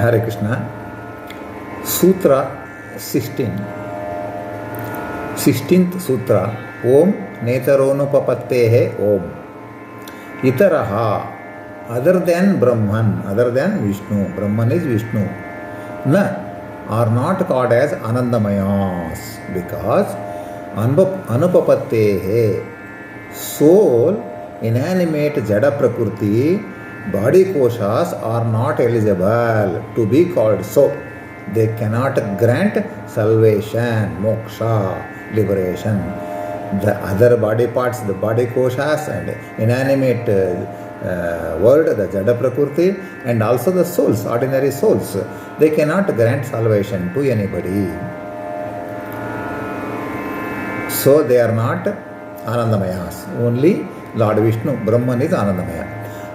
Hare Krishna. Sutra 16. 16th Sutra. Om Netaronupapattehe Om. Itaraha, other than Brahman, other than Vishnu. Brahman is Vishnu. Na, are not called as Anandamayas because Anupapattehe, soul, inanimate Jada Prakriti, body koshas are not eligible to be called so. They cannot grant salvation, moksha, liberation. The other body parts, the body koshas and inanimate world, the Jada Prakriti, and also the souls, ordinary souls, they cannot grant salvation to anybody. So they are not Anandamayas. Only Lord Vishnu, Brahman is Anandamaya.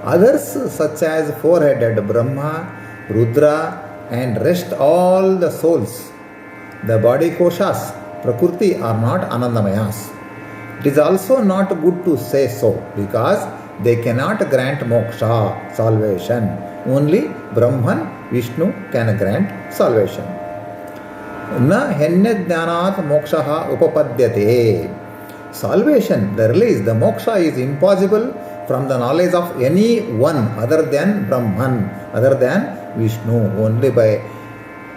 Others such as four-headed Brahma, Rudra and rest all the souls, the body koshas, Prakriti are not Anandamayas. It is also not good to say so because they cannot grant moksha, salvation. Only Brahman, Vishnu can grant salvation. Na henya jnanat mokshaha upapadyate. Salvation, the release, the moksha is impossible from the knowledge of any one other than Brahman, other than Vishnu. Only by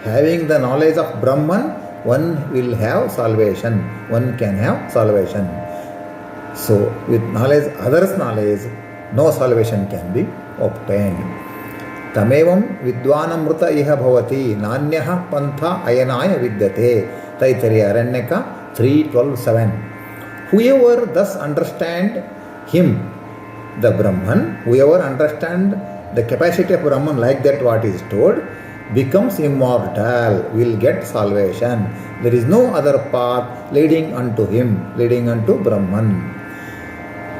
having the knowledge of Brahman, one will have salvation. One can have salvation. So, with knowledge, others' knowledge, no salvation can be obtained. Tamevam vidvanamruta iha bhavati nanyaha pantha ayanaya vidyate. Taittiriya Aranyaka 3:12-7. Whoever thus understand him, the Brahman, whoever understand the capacity of Brahman like that what is told, becomes immortal, will get salvation. There is no other path leading unto him, leading unto Brahman.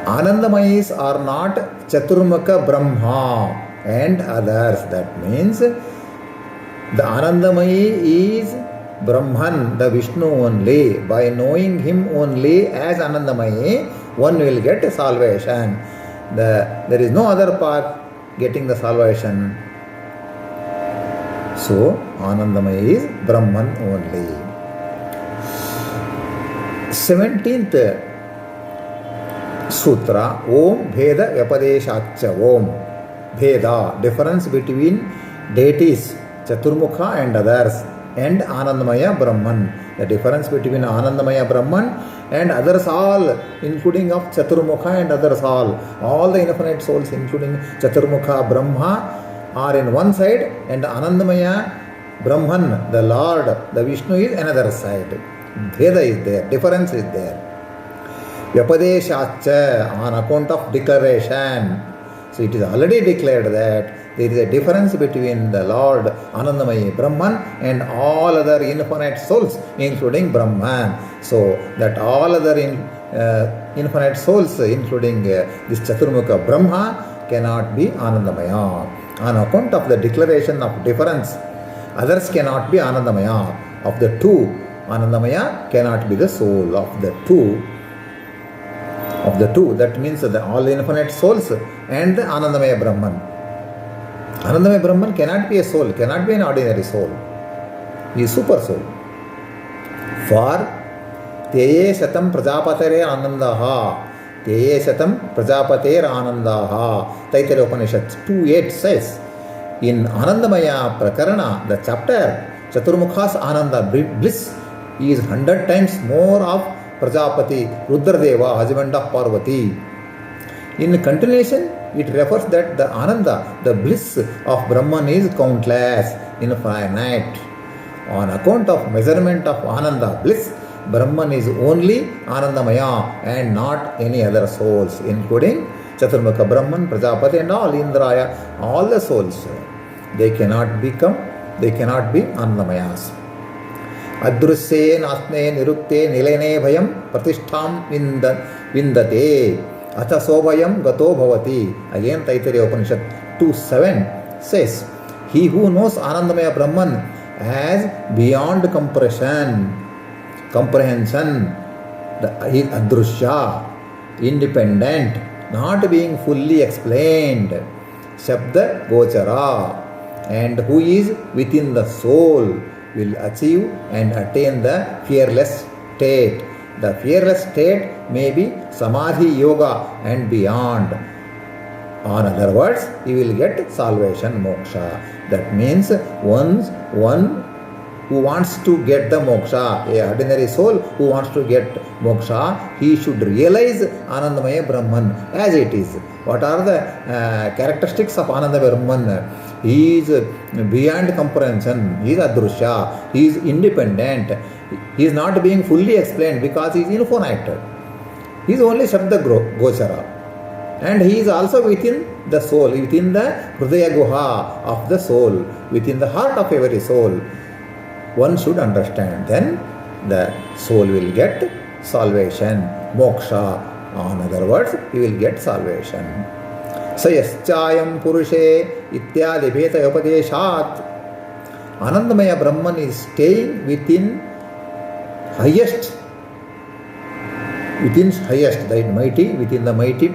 Anandamayis are not Chaturmukha Brahma and others. That means the Anandamayi is Brahman, the Vishnu only. By knowing him only as Anandamayi, one will get salvation. There is no other path getting the salvation. So, Anandamayi is Brahman only. 17th Sutra, Om Bheda Vyapadeshacha Om. Bheda, difference between deities, Chaturmukha and others, and Anandamaya Brahman. The difference between Anandamaya Brahman and others all, including of Chaturmukha and others all the infinite souls, including Chaturmukha Brahma, are in one side, and Anandamaya Brahman, the Lord, the Vishnu, is another side. Bheda is there, difference is there. Vyapadeshacha, on account of declaration. So it is already declared that there is a difference between the Lord Anandamayi Brahman and all other infinite souls, including Brahman. So that all other infinite souls, including this Chaturmukha Brahma, cannot be Anandamaya. On account of the declaration of difference, others cannot be Anandamaya. Of the two, Anandamaya cannot be the soul of the two. That means that all infinite souls and the Anandamaya Brahman. Anandamaya Brahman cannot be a soul, cannot be an ordinary soul. He is super soul. For Teye Shatam Prajapatere Anandaha. Teye Shatam Prajapatere Anandaha. Taittiriya Upanishad 2:8 says, in Anandamaya Prakarana, the chapter, Chaturmukha's Ananda, bliss, is 100 times more of Prajapati, Rudradeva, husband of Parvati. In continuation, it refers that the Ananda, the bliss of Brahman is countless, infinite. On account of measurement of Ananda, bliss, Brahman is only Anandamaya and not any other souls, including Chaturmukha Brahman, Prajapati and all Indraya, all the souls. They cannot be Anandamayas. Adrusye Natme Nirukte Nilene Bhayam Pratishtham Vindate Atha Sobhayam Gato Bhavati. Again Taittiriya Upanishad 2:7 says, he who knows Anandamaya Brahman as beyond comprehension, he is Adrushya, independent, not being fully explained, Shabda Gochara, and who is within the soul will achieve and attain the fearless state. The fearless state may be Samadhi Yoga and beyond. On other words, you will get salvation, moksha. That means one who wants to get the moksha, a ordinary soul who wants to get moksha, he should realize Anandamaya Brahman as it is. What are the characteristics of Anandamaya Brahman? He is beyond comprehension, he is adrushya, he is independent, he is not being fully explained because he is infinite. He is only Shabda Gochara. And he is also within the soul, within the Hridaya Guha of the soul, within the heart of every soul. One should understand. Then the soul will get salvation, moksha. In other words, he will get salvation. Sayaschayam Purushe Ityadi Bheta Upadeshat. Anandamaya Brahman is staying within highest, the mighty, within the mighty,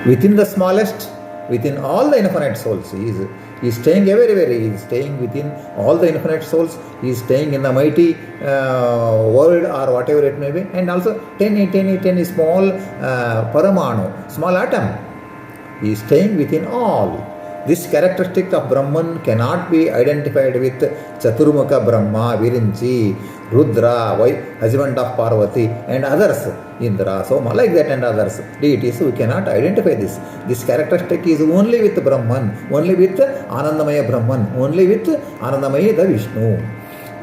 within the smallest, within all the infinite souls. He is staying everywhere. He is staying within all the infinite souls. He is staying in the mighty world or whatever it may be. And also 10 is small paramanu, small atom. He is staying within all. This characteristic of Brahman cannot be identified with Chaturmukha Brahma, Virinchi, Rudra, husband of Parvati, and others, Indra, Soma, like that, and others, deities. We cannot identify this. This characteristic is only with Brahman, only with Anandamaya Brahman, only with Anandamaya the Vishnu.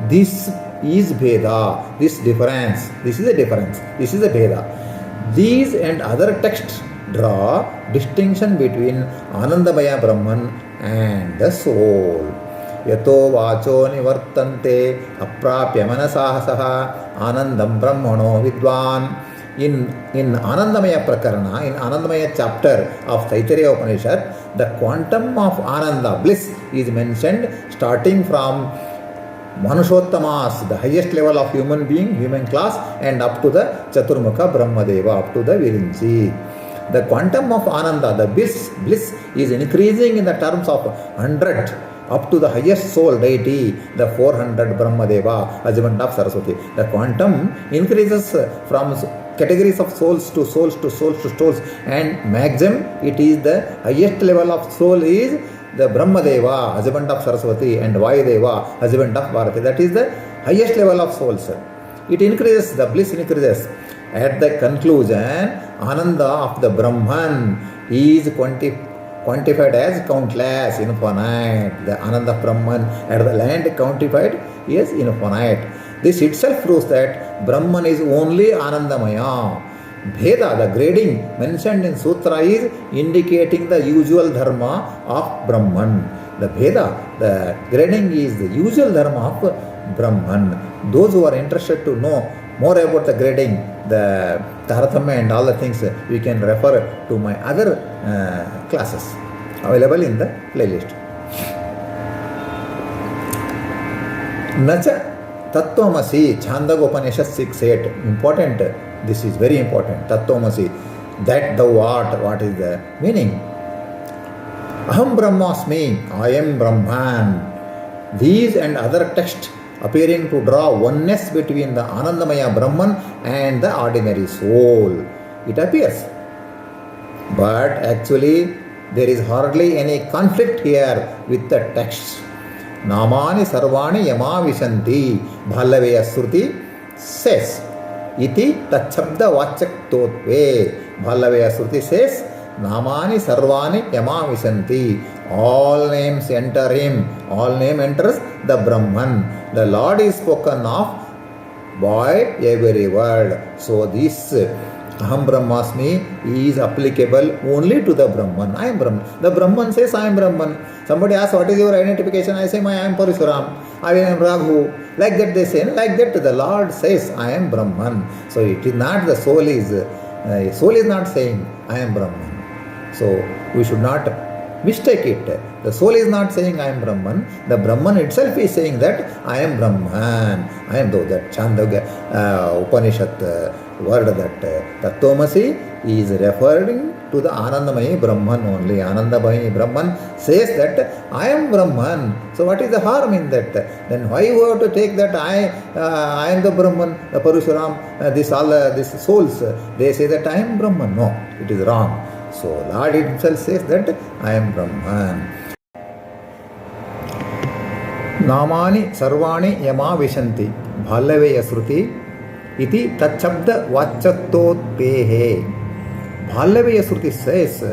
This is Veda, this difference, this is a difference, this is a Veda. These and other texts draw distinction between Anandamaya Brahman and the soul. Yato vacho nivartante aprapya manasahasaha anandam brahmano vidwan. In Anandamaya Prakarana, in Anandamaya chapter of Taittiriya Upanishad, the quantum of Ananda, bliss, is mentioned starting from Manushottamas, the highest level of human being, human class, and up to the Chaturmukha Brahmadeva, up to the Virinchi. The quantum of Ananda, the bliss is increasing in the terms of 100 up to the highest soul deity, the 400 Brahmadeva, husband of Saraswati. The quantum increases from categories of souls to souls to souls to souls, and maximum, it is the highest level of soul is the Brahmadeva, husband of Saraswati, and Vayudeva, husband of Bharati. That is the highest level of souls. It increases, the bliss increases. At the conclusion, Ananda of the Brahman is quantified as countless, infinite. The Ananda Brahman at the land quantified is infinite. This itself proves that Brahman is only Anandamaya. Bheda, the grading mentioned in Sutra, is indicating the usual dharma of Brahman. The Bheda, the grading is the usual dharma of Brahman. Those who are interested to know more about the grading, the Tarathamya and all the things, you can refer to my other classes available in the playlist. Nacha Tattvamasi, Chandogya 6:8. Important, this is very important. Tattvamasi, that thou art. What is the meaning? Aham Brahmasmi, I am Brahman. These and other texts appearing to draw oneness between the Anandamaya Brahman and the ordinary soul. It appears. But actually, there is hardly any conflict here with the texts. Namani Sarvani Yama Vishanti, Bhalavaya Sruti says, Iti Tachabda Vachak Totve. Bhalavaya Sruti says, Namani Sarvani Yama Vishanti. All names enter him. All name enters the Brahman. The Lord is spoken of by every word. So this Aham Brahmasmi is applicable only to the Brahman. I am Brahman. The Brahman says, I am Brahman. Somebody asks, what is your identification? I say, I am Parashuram. I am Raghu. Like that they say. Like that the Lord says, I am Brahman. So it is not the soul is not saying, I am Brahman. So we should not mistake it. The soul is not saying I am Brahman. The Brahman itself is saying that I am Brahman. I am though that Chandogya Upanishad word that Tattvamasi is referring to the Anandamayi Brahman only. Anandamayi Brahman says that I am Brahman. So what is the harm in that? Then why you have to take that I am the Brahman, the Parashuram, these souls, they say that I am Brahman. No, it is wrong. So Lord himself says that I am Brahman. Namani sarvani yama vishanti bhalaveya sruti iti tachabda vachyattotpehe. Bhalaveya sruti says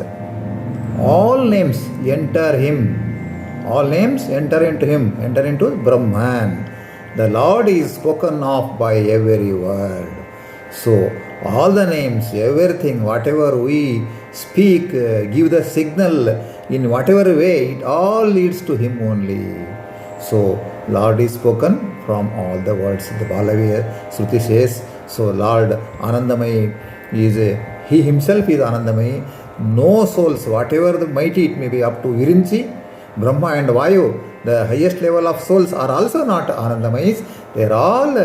all names enter him. All names enter into him, enter into Brahman. The Lord is spoken of by every word. So all the names, everything, whatever we speak, give the signal in whatever way, it all leads to him only. So Lord is spoken from all the words. The Bhalaveya Sruti says, so Lord Anandamayi is he himself is Anandamayi. No souls, whatever the mighty it may be, up to Virinchi, Brahma and Vayu, the highest level of souls are also not Anandamayis. They are all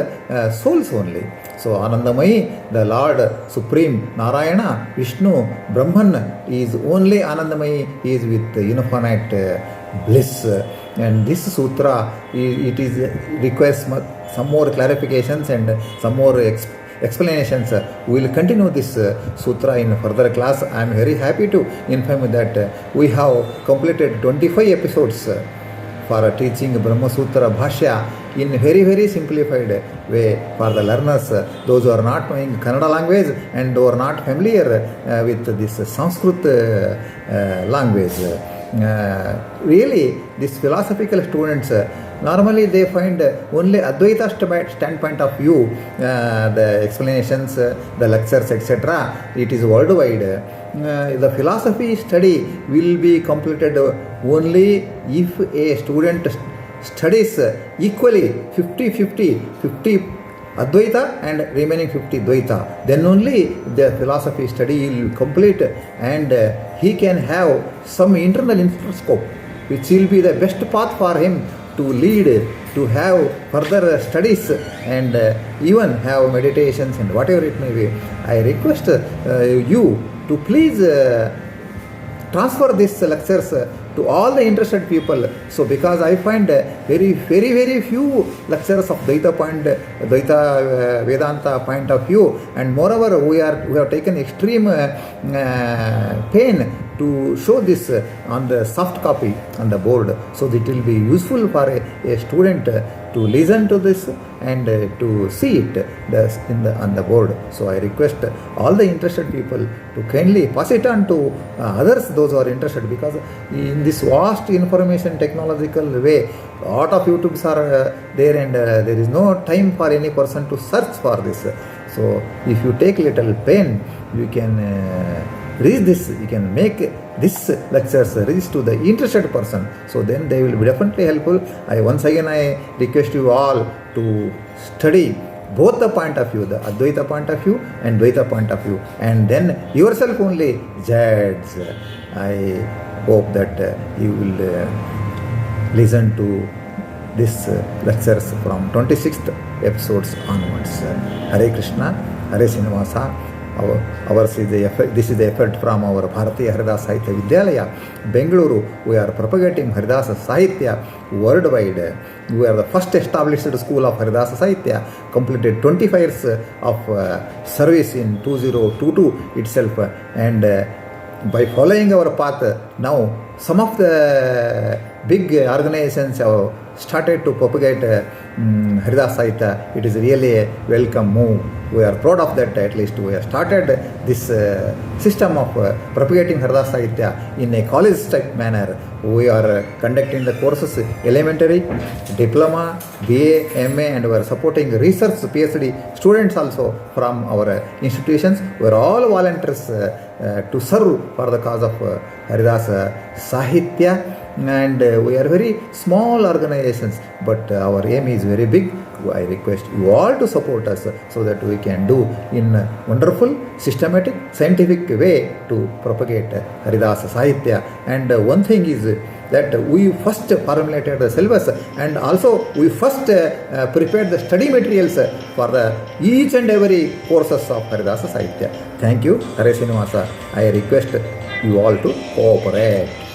souls only. So Anandamayi, the Lord Supreme, Narayana, Vishnu, Brahman is only Anandamayi, is with infinite bliss. And this sutra, it requires some more clarifications and some more explanations. We will continue this sutra in further class. I am very happy to inform you that we have completed 25 episodes for teaching Brahmasutra Bhashya in very, very simplified way for the learners, those who are not knowing Kannada language and who are not familiar with this Sanskrit language. Really, these philosophical students, normally they find only Advaita standpoint of view, the explanations, the lectures, etc. It is worldwide. The philosophy study will be completed only if a student studies equally 50-50 Advaita and remaining 50 Dvaita. Then only the philosophy study will complete and he can have some internal scope which will be the best path for him to lead, to have further studies and even have meditations and whatever it may be. I request you to please transfer these lectures to all the interested people. So because I find very few lectures of Dvaita Vedanta point of view, and moreover we have taken extreme pain to show this on the soft copy on the board, so that it will be useful for a student to listen to this and to see it on the board. So I request all the interested people to kindly pass it on to others, those who are interested, because in this vast information technological way, a lot of YouTubes are there and there is no time for any person to search for this. So if you take little pain, you can reach this, you can make this lectures reach to the interested person. So then they will be definitely helpful. Once again I request you all to study both the point of view, the Advaita point of view and Dvaita point of view, and then yourself only judge. I hope that you will listen to these lectures from 26th episodes onwards. Hare Krishna, Hare Srinivasa. This is the effort from our Bharatiya Haridasa Sahitya Vidyalaya, Bengaluru. We are propagating Haridasa Sahitya worldwide. We are the first established school of Haridasa Sahitya, completed 25 years of service in 2022 itself. And by following our path, now some of the big organizations have started to propagate Haridasa Sahitya. It is really a welcome move. We are proud of that. At least we have started this system of propagating Haridasa Sahitya in a college type manner. We are conducting the courses elementary, diploma, BA, MA, and we are supporting research PhD students also from our institutions. We are all volunteers to serve for the cause of Haridasa Sahitya. And we are very small organizations, but our aim is very big. I request you all to support us so that we can do in a wonderful, systematic, scientific way to propagate Haridasa Sahitya. And one thing is that we first formulated the syllabus, and also we first prepared the study materials for each and every courses of Haridasa Sahitya. Thank you, Hare Srinivasa. I request you all to cooperate.